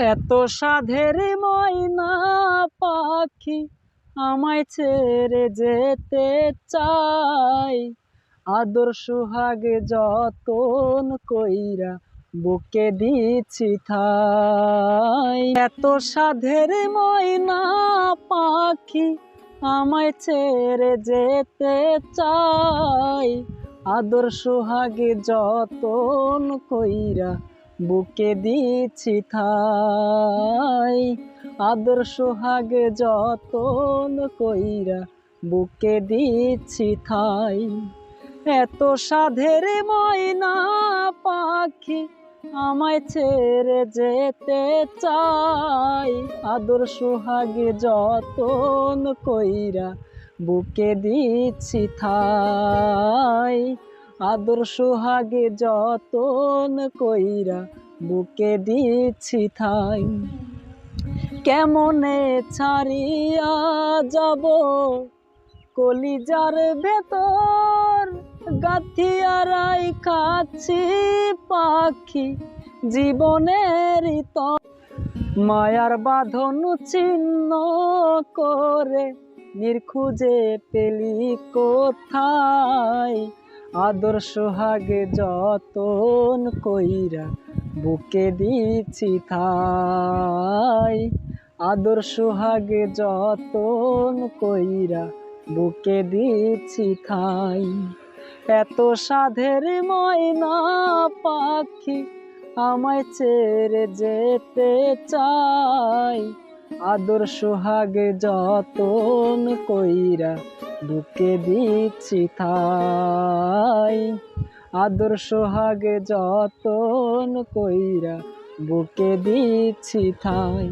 এত সাধের ময়না পাখি আমায় ছেড়ে যেতে চাই, আদর সোহাগ যতন কইরা বুকে দিছি ঠাই। এত সাধের ময়না পাখি আমায় ছেড়ে যেতে চাই, আদর সোহাগ যতন কইরা বুকে দিছি ঠাই। আদর সোহাগ যতন কইরা বুকে দিছি ঠাই। এত সাধের ময়না পাখি আমায় ছেড়ে যেতে চাই, আদর সোহাগ যতন কইরা বুকে দিছি ঠাই। আদর সোহাগ যতন কইরা বুকে দিছি ঠাই। কেমনে ছাড়িয়া যাব কলিজার ভেতর, গাথিয়া রাইখাছি পাখি জীবনের তর। মায়ার বাঁধন ছিন্ন করে নির্খুঁজে পেলি কোথায়, আদর সোহাগ যতন কইরা বুকে দিছি ঠাই। আদর সোহাগ যতন কইরা বুকে দিছি ঠাই। এত সাধের ময়না পাখি আমায় ছেড়ে যেতে চাই, আদর সোহাগ যতন কইরা বুকে দিছি ঠাই। আদর সোহাগ যতন কইরা বুকে দিছি ঠাই।